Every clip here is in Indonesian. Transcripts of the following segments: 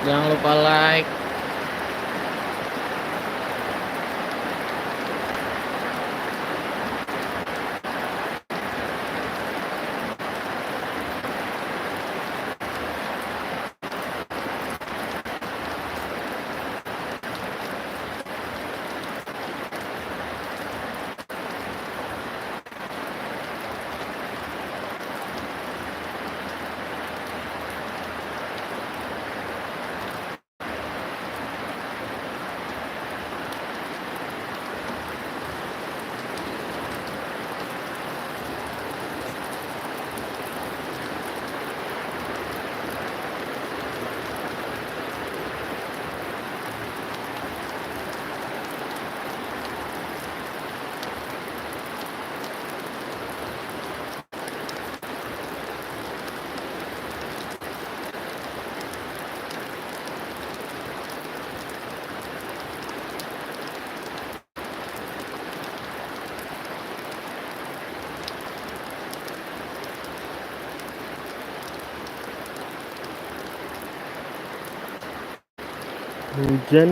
Jangan lupa like. Hujan.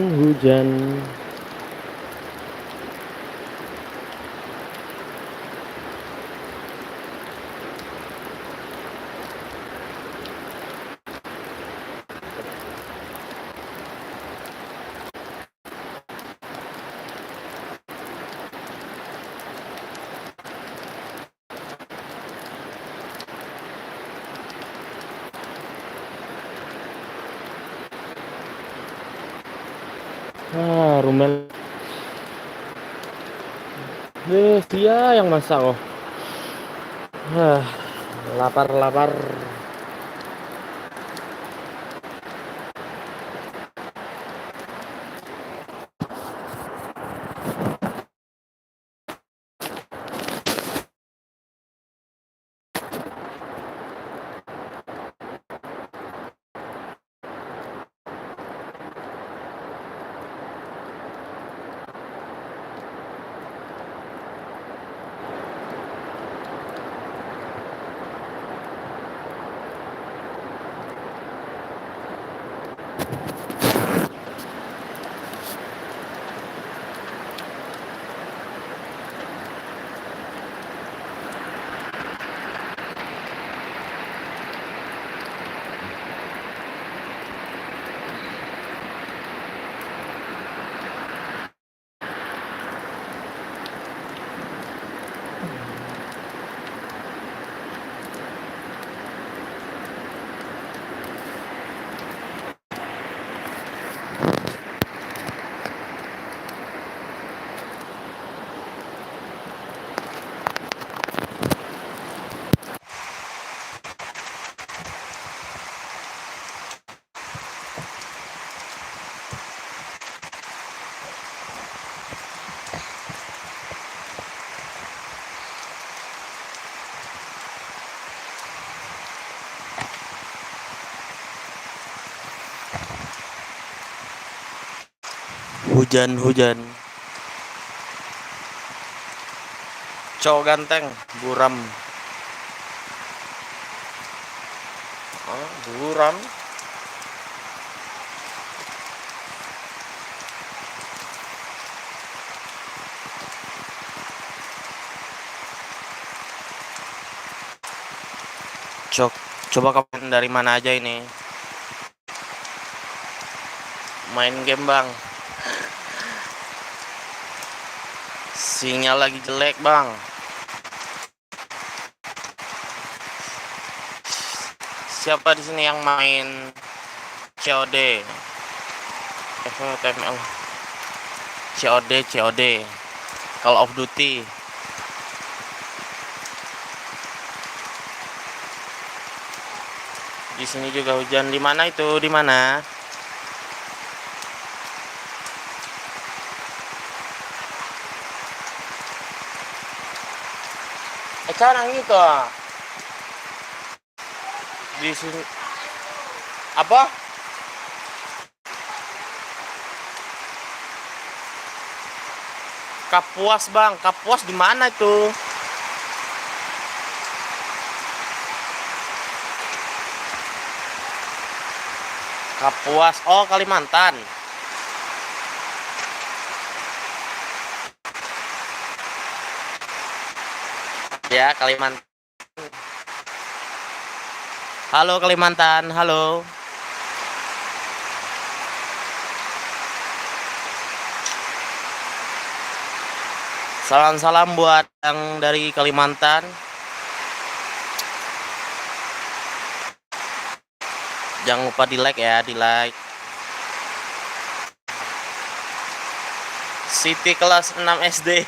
Rumel. Dia yang masak oh. Lapar. Hujan. Cowok ganteng, buram. Buram. Coba kamu dari mana aja ini? Main game bang. Sinyal lagi jelek bang. Siapa di sini yang main COD? TML. COD. Call of Duty. Di sini juga hujan. Di mana itu? Di mana? Sekarang itu di sini apa? Kapuas bang. Kapuas di mana itu? Kapuas. Oh, Kalimantan. Ya, Kalimantan. Halo Kalimantan, halo. Salam-salam buat yang dari Kalimantan. Jangan lupa di like ya, di like. Siti kelas 6 SD.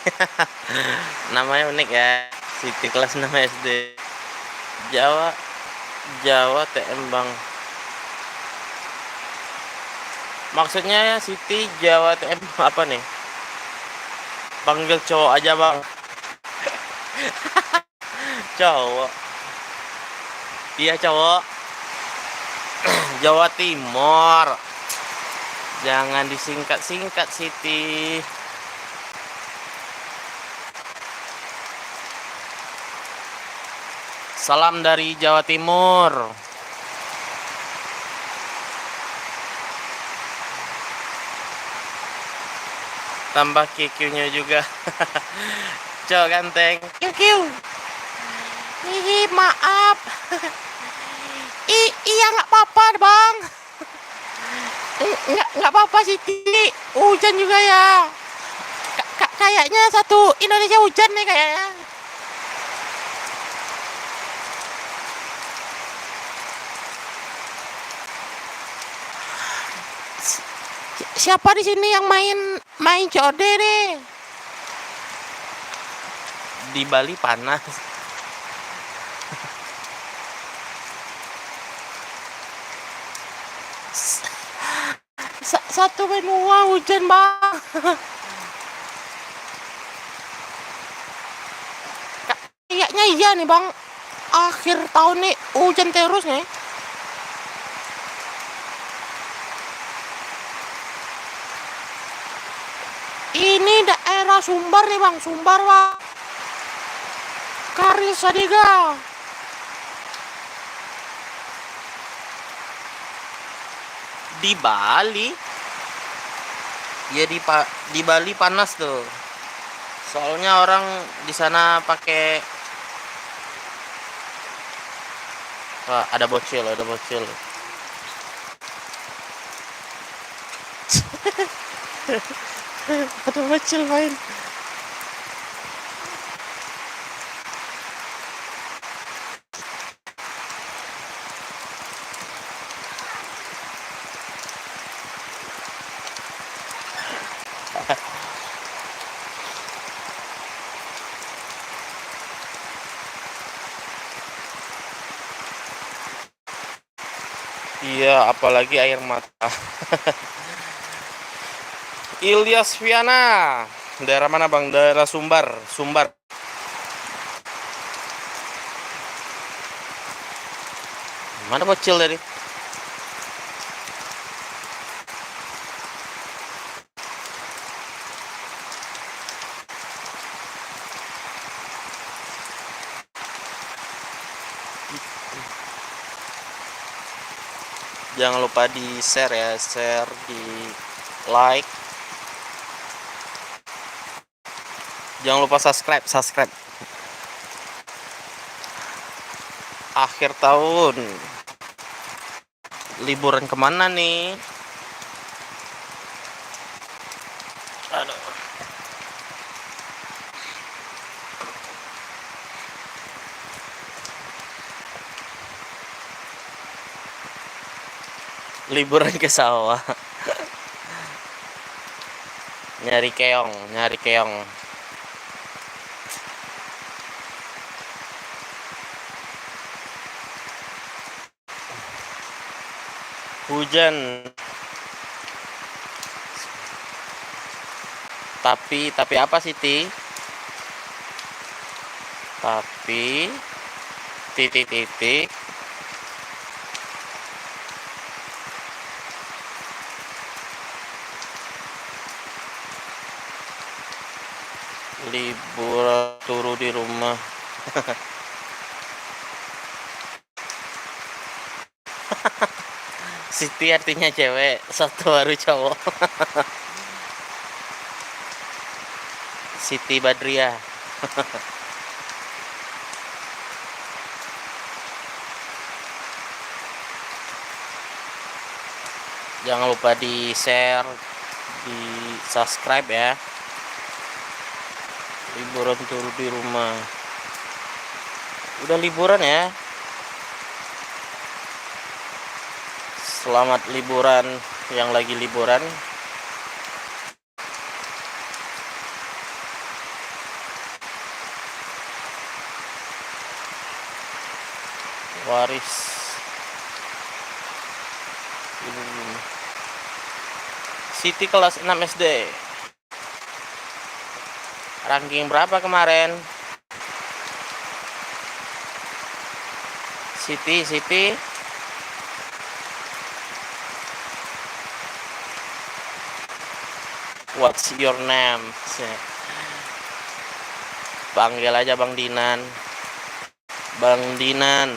Namanya unik ya. Siti kelas 6 SD. Jawa TM Bang. Maksudnya ya Siti Jawa TM apa nih? Panggil cowok aja Bang. Cowok. Iya cowok. Jawa Timur. Jangan disingkat-singkat Siti. Salam dari Jawa Timur. Tambah QQ-nya juga. Cok ganteng. QQ. Ih, maaf. Iya nggak apa-apa Bang. Nggak apa-apa Siti. Hujan juga ya. Kayaknya satu Indonesia hujan nih kayaknya. Siapa di sini yang main COD nih? Di Bali panas. Satu benua hujan Bang. Kayaknya iya nih Bang. Akhir tahun nih hujan terus nih. Ini daerah Sumbar nih Bang, Sumbar Bang. Karisadiga. Di Bali. Ya di Bali panas tuh. Soalnya orang di sana pakai ada bocil. Ada bocil main. Iya, apalagi air mata. Ilyas Viana. Daerah mana Bang? Daerah Sumbar. Mana bocil tadi? Jangan lupa di share ya, di like. Jangan lupa subscribe. Akhir tahun. Liburan kemana nih? Aduh. Liburan ke sawah. Nyari keong. Hujan. Tapi apa Siti? Tapi titik. Libur turu di rumah. Siti artinya cewek, satu baru cowok. Siti Badriah. Jangan lupa di share, di subscribe ya. Liburan turu di rumah. Udah liburan ya. Selamat liburan yang lagi liburan. Waris. Siti kelas 6 SD. Ranking berapa kemarin? Siti. What's your name? Panggil aja Bang Dinan. Bang Dinan.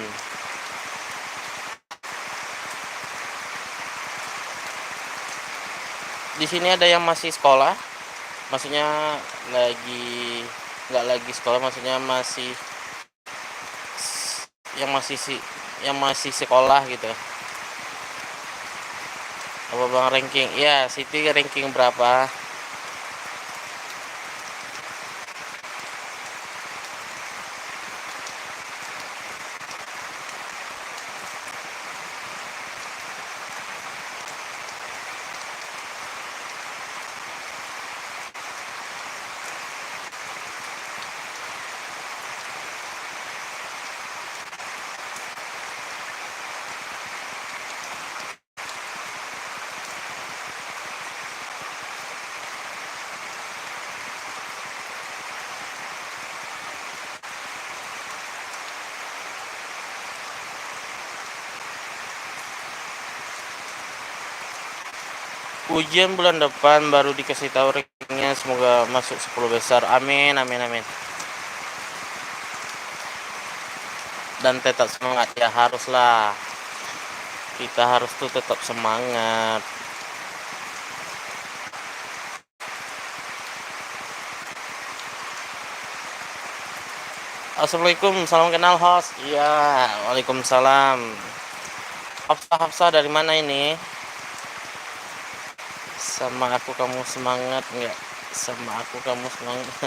Di sini ada yang masih sekolah, maksudnya nggak lagi sekolah, maksudnya masih yang masih sekolah gitu. Apa Bang ranking? Ya, Siti ranking berapa? Ujian bulan depan baru dikasih tahu rankingnya, semoga masuk 10 besar. Amin. Dan tetap semangat ya, haruslah. Kita harus tuh tetap semangat. Assalamualaikum, salam kenal host. Iya, waalaikumsalam. Hafsa dari mana ini? Sama aku kamu semangat nggak? Sama aku kamu semangat.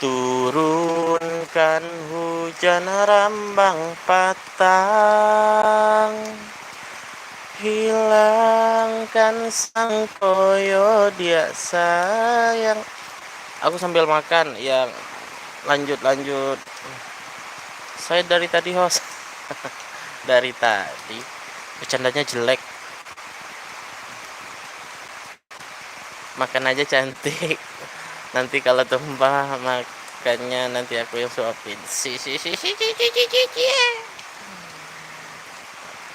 Turunkan hujan rambang patang, hilangkan sang koyo dia sayang. Aku sambil makan ya. Lanjut. Saya dari tadi host. Dari tadi bercandanya jelek. Makan aja cantik. Nanti kalau tumpah makannya nanti aku yang suapin.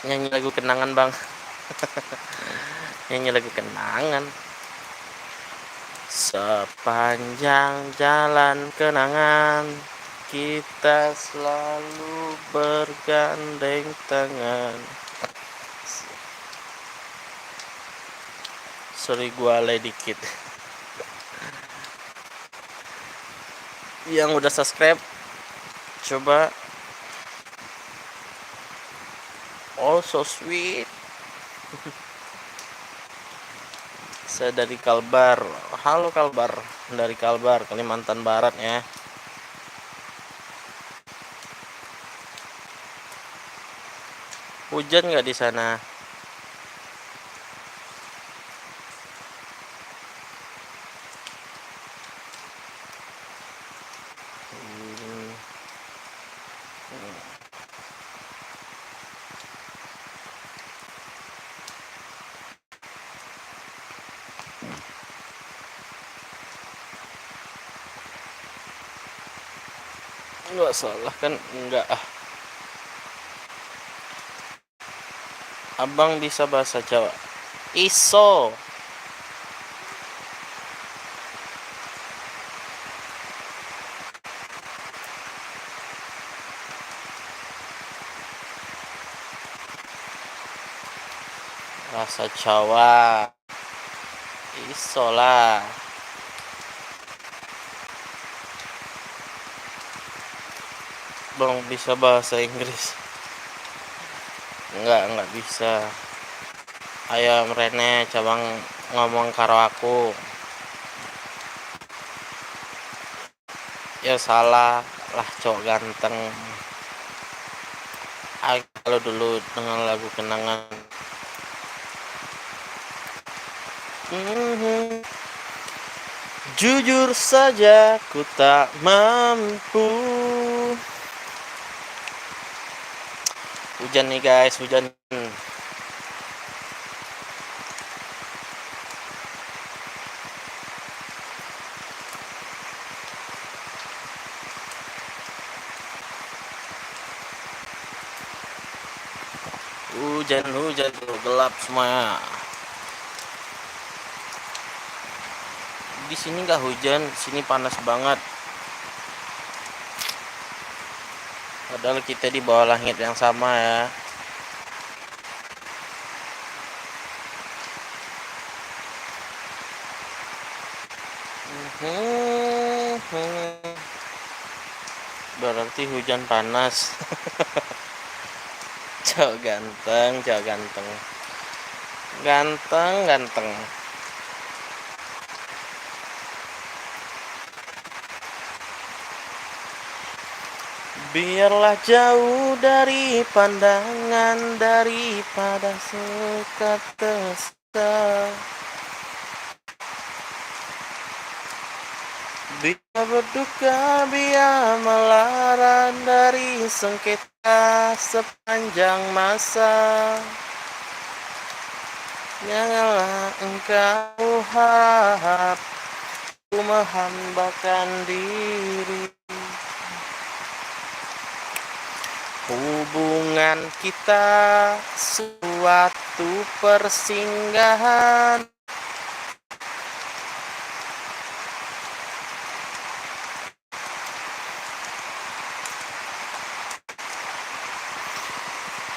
Nyanyi lagu kenangan Bang. Nyanyi lagu kenangan. Sepanjang jalan kenangan kita selalu bergandeng tangan. Sorry gua alay dikit. Yang udah subscribe coba. Oh so sweet. Saya dari Kalbar. Halo Kalbar, dari Kalbar, Kalimantan Barat ya. Hujan nggak di sana? Nggak salah kan? Enggak ah. Abang bisa bahasa Jawa? Iso. Rasa Jawa. Iso lah. Belum bisa bahasa Inggris. Enggak bisa. Ayo mrene coba ngomong karo aku. Ya salah lah cowok ganteng. Kalau dulu dengan lagu kenangan. Jujur saja ku tak mampu. Hujan nih guys, hujan. Hujan tuh gelap semua. Di sini nggak hujan, di sini panas banget. Padahal kita di bawah langit yang sama ya. Berarti hujan panas. Cowok ganteng, cowok ganteng. Ganteng. Biarlah jauh dari pandangan, daripada sekat testa. Biar berduka, biar melaran dari sengketa sepanjang masa. Janganlah engkau harap ku menghambakan diri. Hubungan kita suatu persinggahan.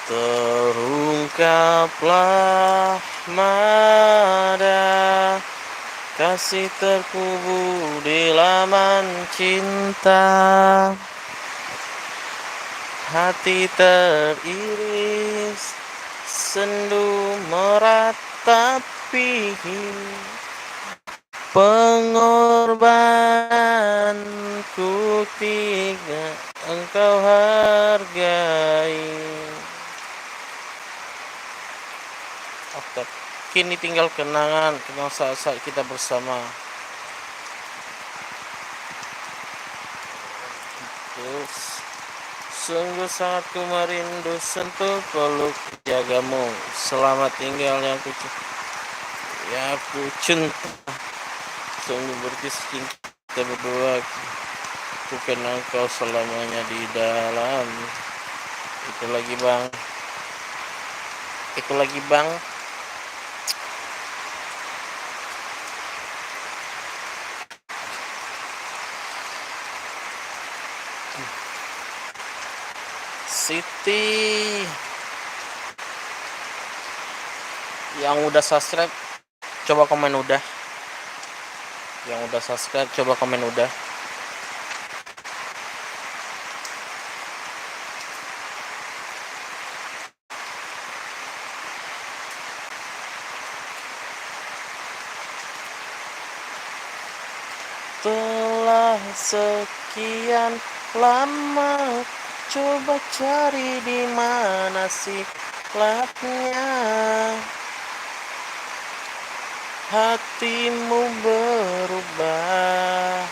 Terungkaplah mada kasih terkubur di laman cinta. Hati teriris, sendu meratapi pengorbananku tidak engkau hargai. Kini tinggal kenangan saat-saat kita bersama. Terus sungguh sangat ku merindu sentuh peluk jagamu. Selamat tinggal yang ku cinta. Sungguh berkisah kita berdua. Ku kenal kau selamanya di dalam. Itu lagi bang. Siti yang udah subscribe coba komen udah. Yang udah subscribe coba komen udah. Telah sekian lama coba cari di mana sikapnya. Hatimu berubah,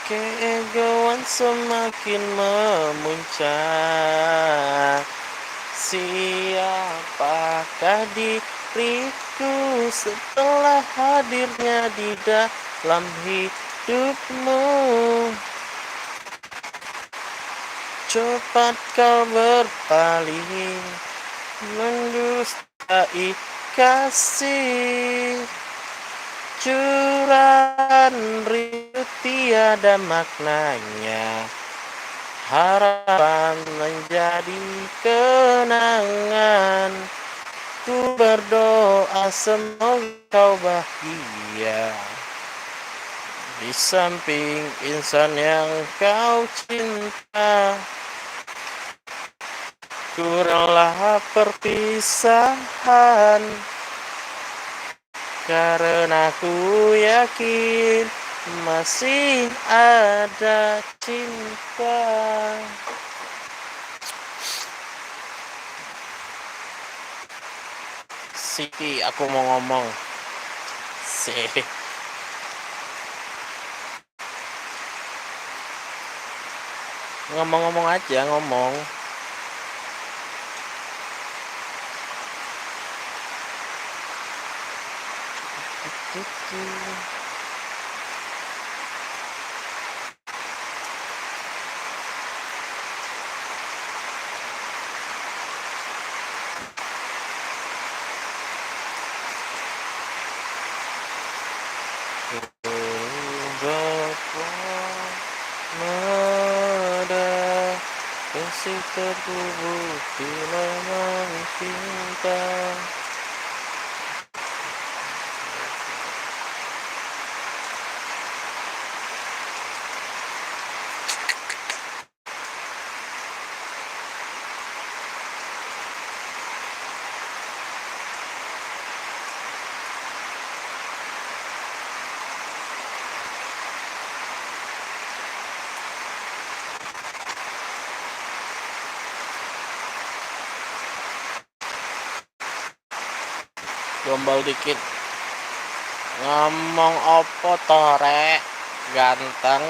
keegoan semakin memuncak. Siapakah diriku setelah hadirnya di dalam hidupmu? Cepat kau berpaling, mendustai kasih, curahan rindu tiada maknanya, harapan menjadi kenangan. Ku berdoa semoga kau bahagia di samping insan yang kau cinta. Kuranglah perpisahan, karena ku yakin masih ada cinta. Siti, aku mau ngomong. Ngomong-ngomong aja, ngomong. Ada kasih terkubur di lemah cinta. Gombal dikit. Ngomong opo tore ganteng.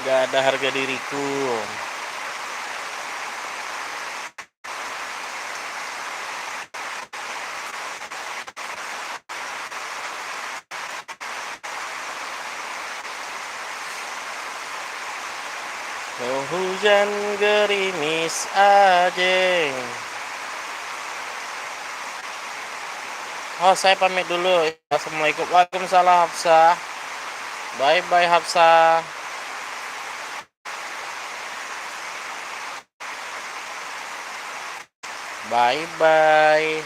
Gak ada harga diriku. Hujan gerimis aja. Oh, saya pamit dulu. Assalamualaikum. Waalaikumsalam Hafsah. Bye bye Hafsah. Bye bye.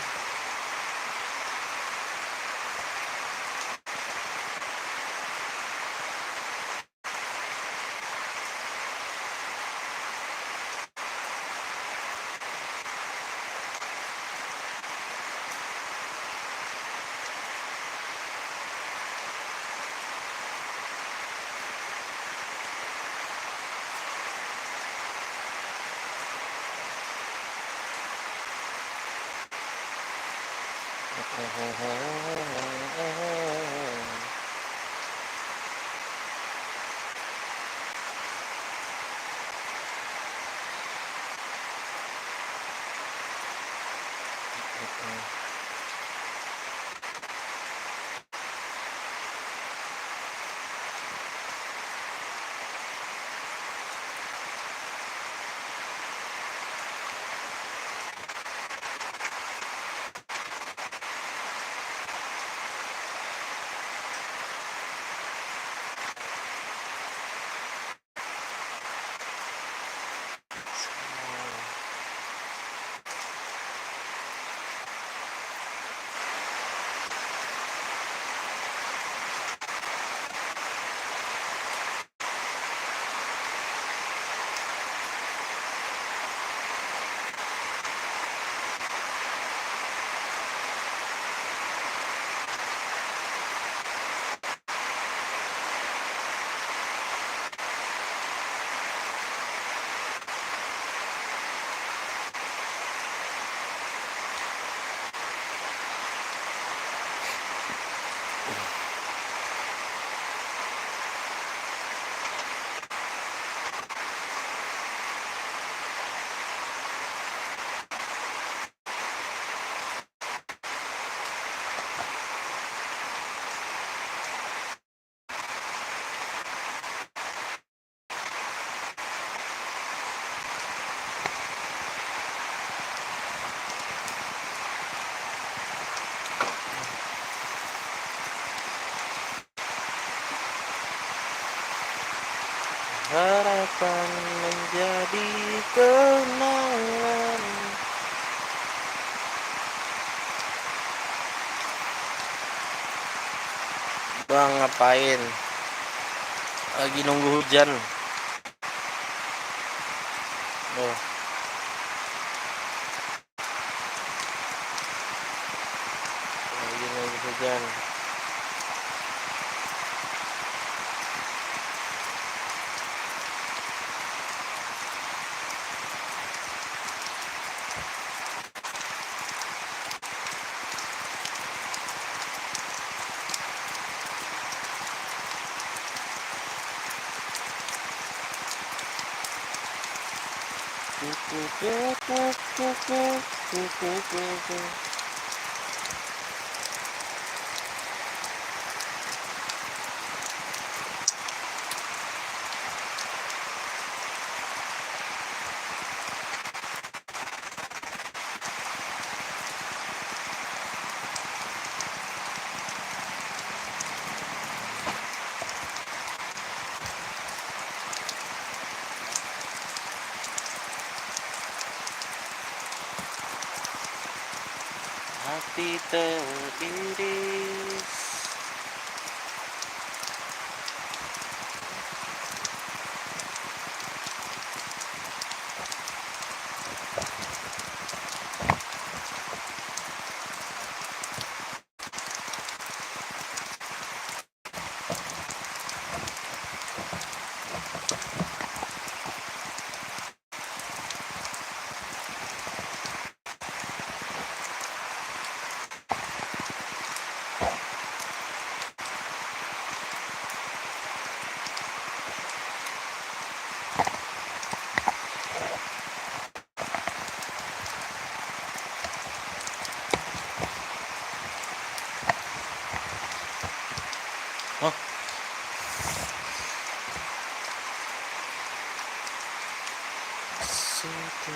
harapan menjadi kenangan. Bang, ngapain? Lagi nunggu hujan. Oh, lagi nunggu hujan. Hati teriris. Oh, situ.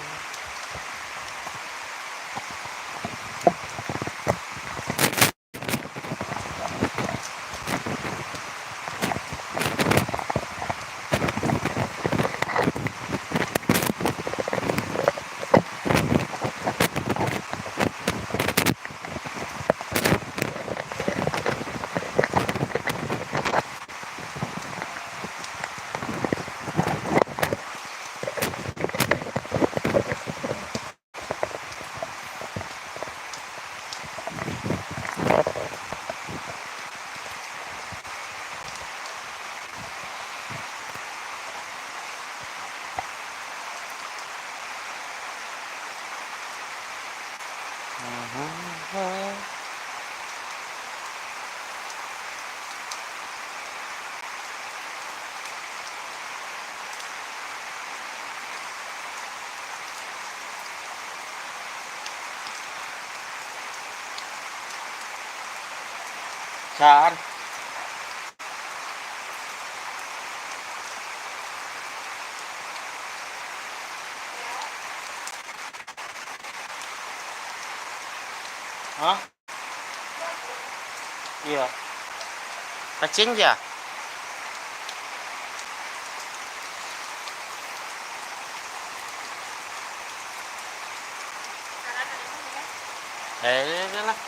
Saan? Hah? Iya. Kacing ya? Ya lah.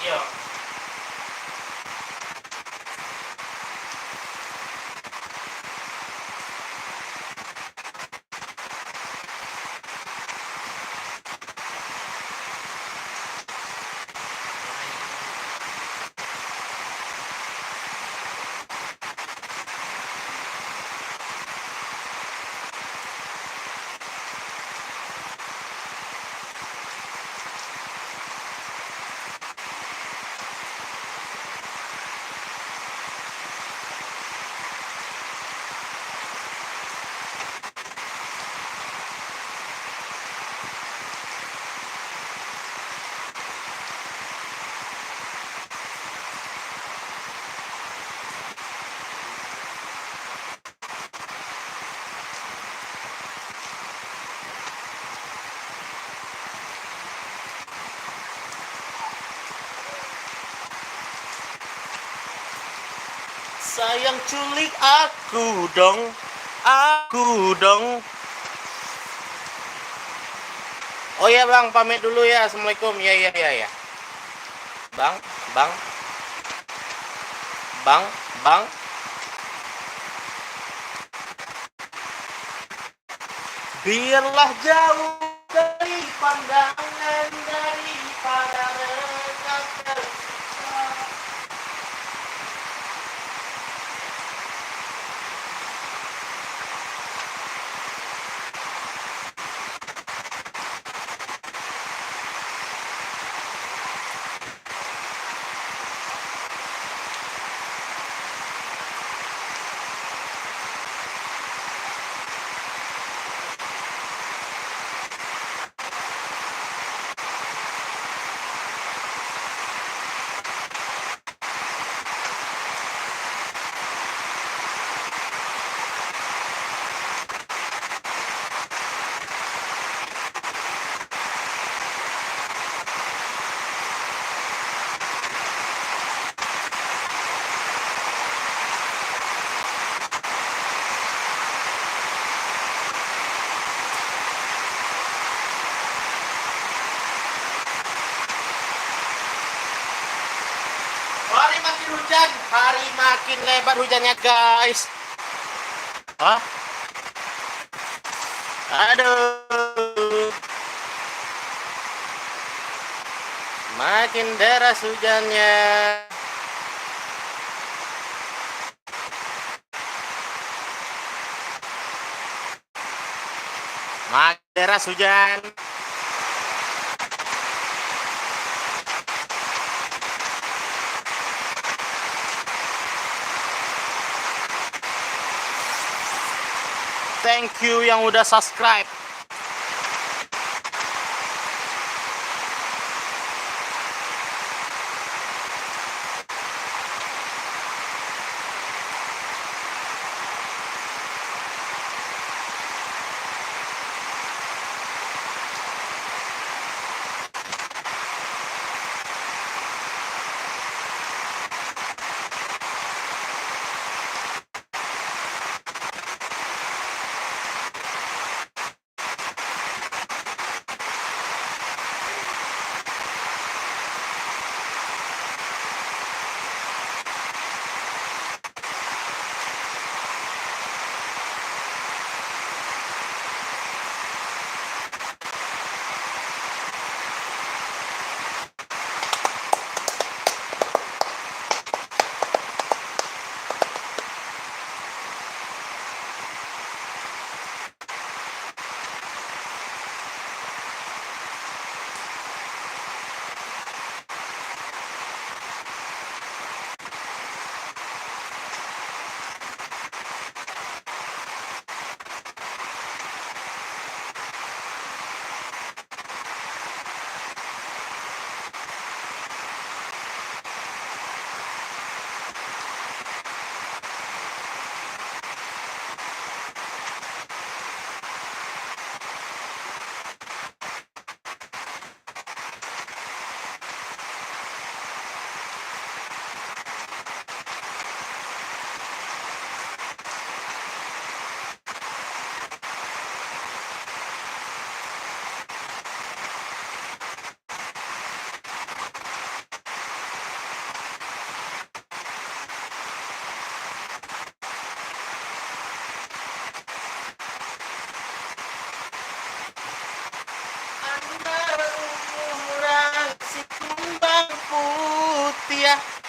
Iya. Sayang culik aku dong, aku dong. Oh ya bang, pamit dulu ya. Assalamualaikum. Ya ya ya ya. Bang, bang, bang, bang. Biarlah jauh dari pandangan daripada dekat terpisah. Hari makin hujan, hari makin lebar hujannya guys. Hah? Aduh, makin deras hujannya. Makin deras hujan. Thank you yang udah subscribe.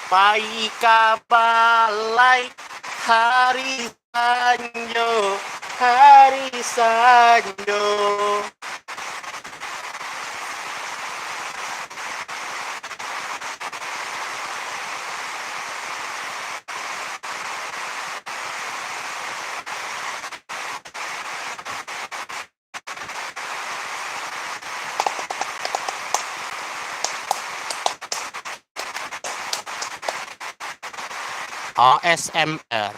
Paika balai hari sanjo, hari sanjo. ASMR.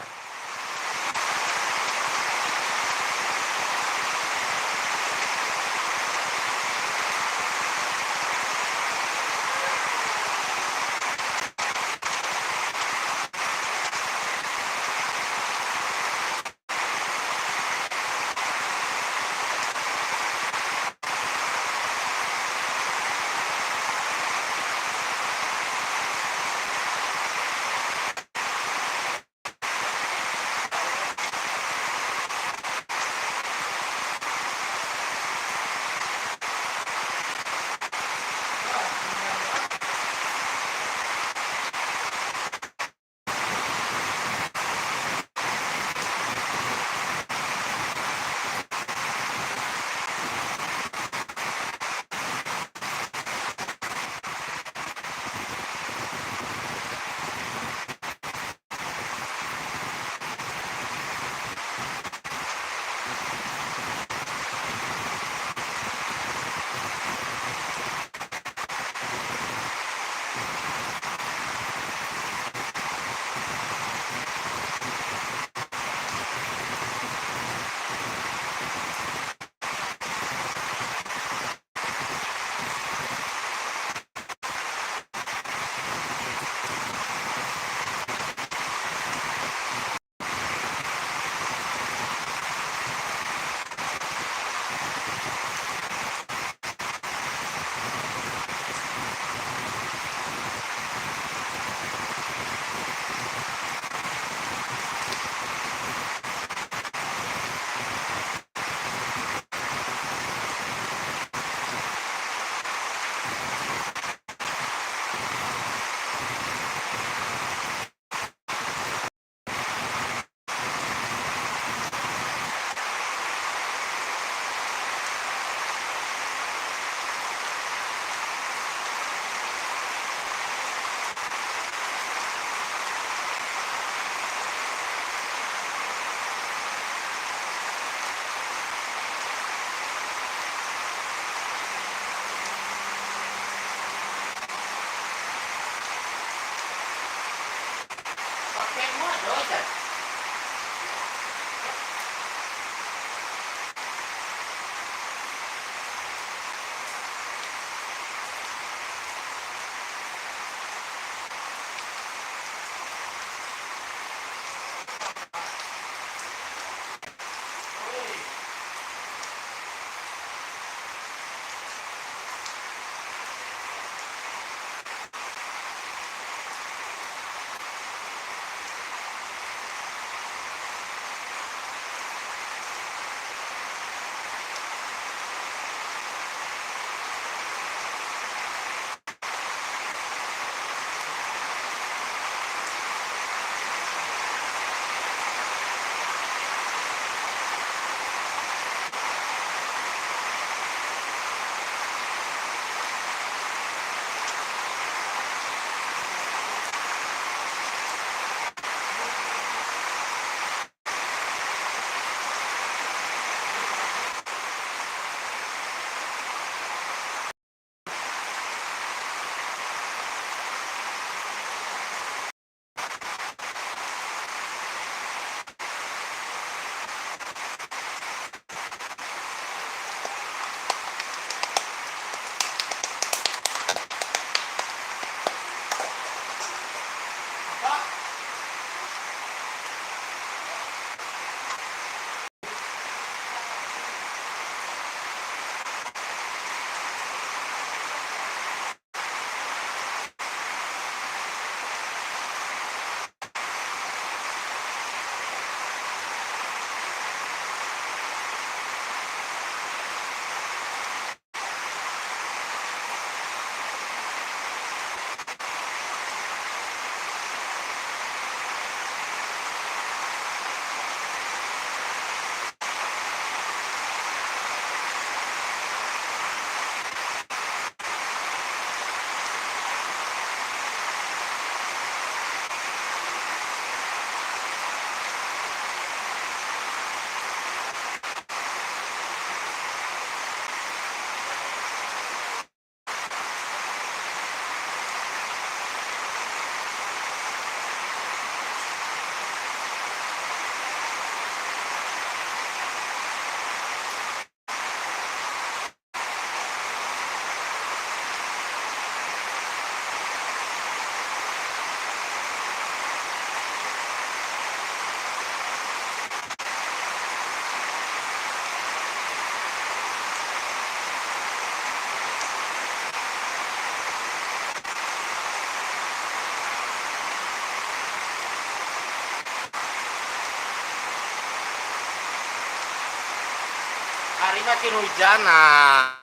Ini makin hujan nah.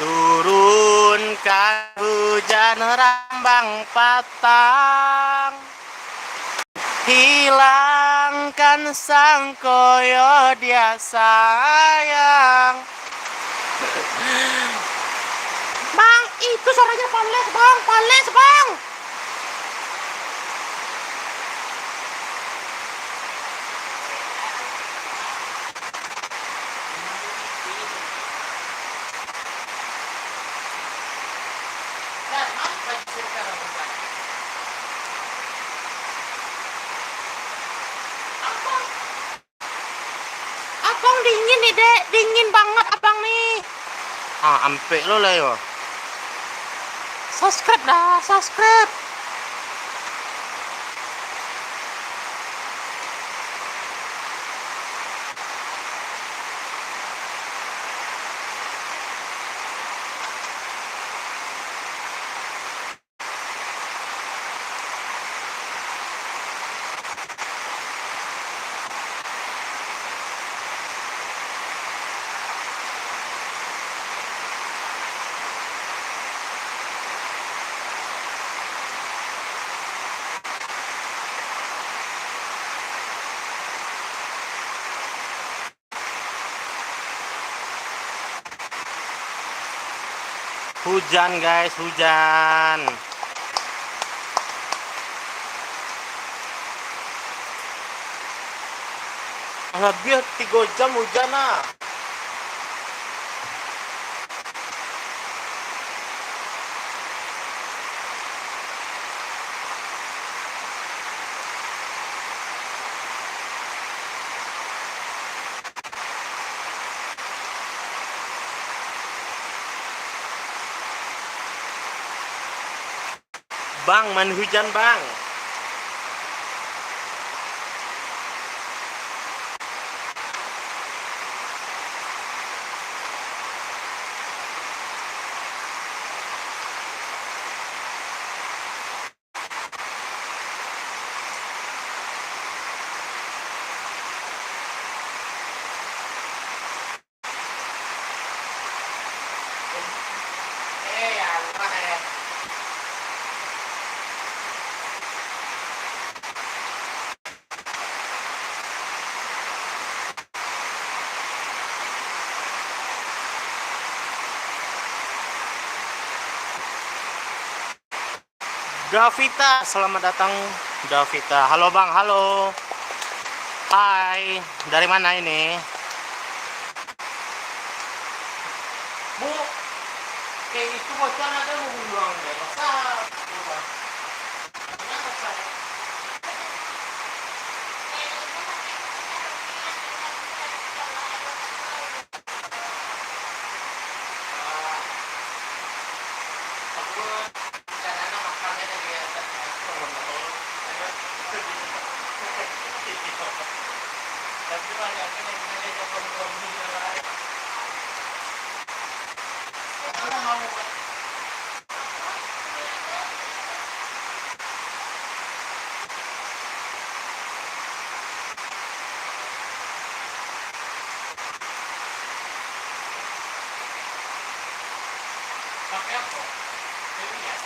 Turunkan hujan rambang patang, hilangkan sang koyo dia sayang. Bang, itu suaranya Pales bang, Pales bang. Abang dingin nih dek, dingin banget abang nih. Ampe lo lah yo. Subscribe dah, subscribe. Hujan guys, hujan. Lebih 3 jam hujan ah. Bang, main hujan bang. Davita, selamat datang Davita. Halo bang, halo. Hai, dari mana ini? Bu, kayak itu bocor ada mau buang deh. Masa? Pakai apa? Serius?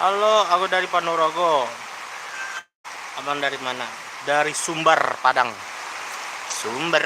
Halo, aku dari Ponorogo. Abang dari mana? Dari Sumber, Padang. Sumber.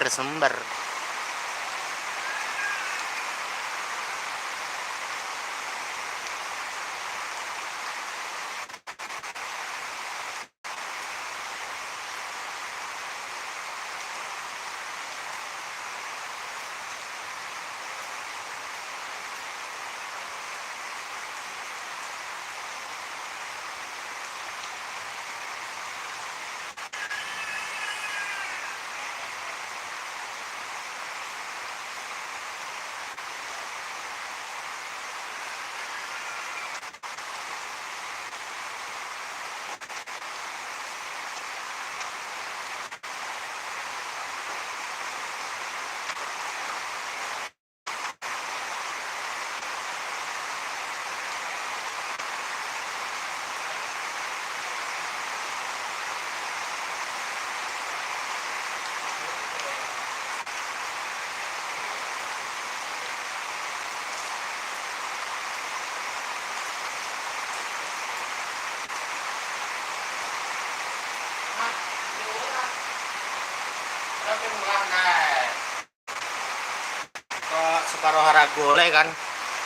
Kok Separuh Haragole kan?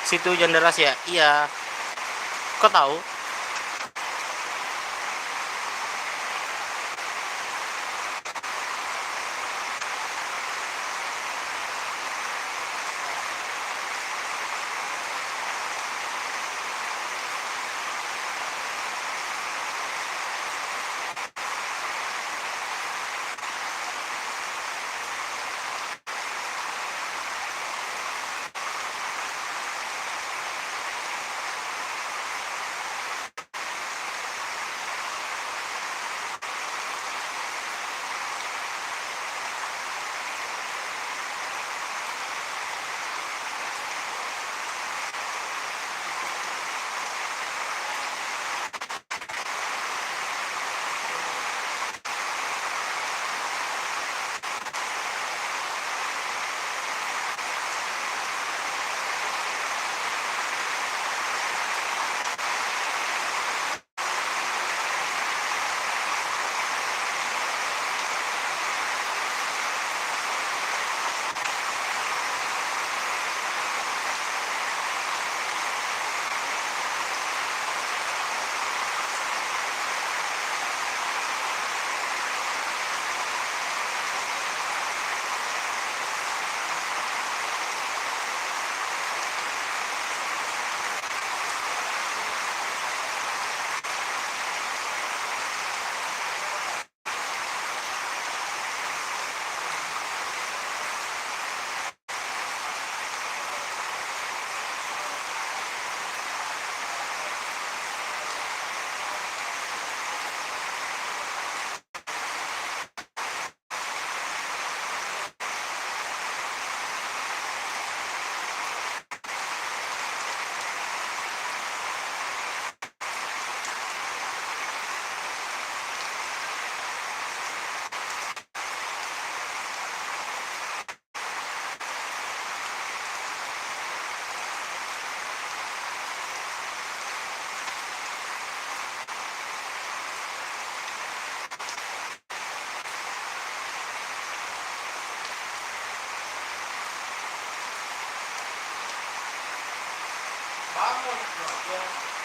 Situ hujan deras ya? Iya. Kok tahu? Bangun,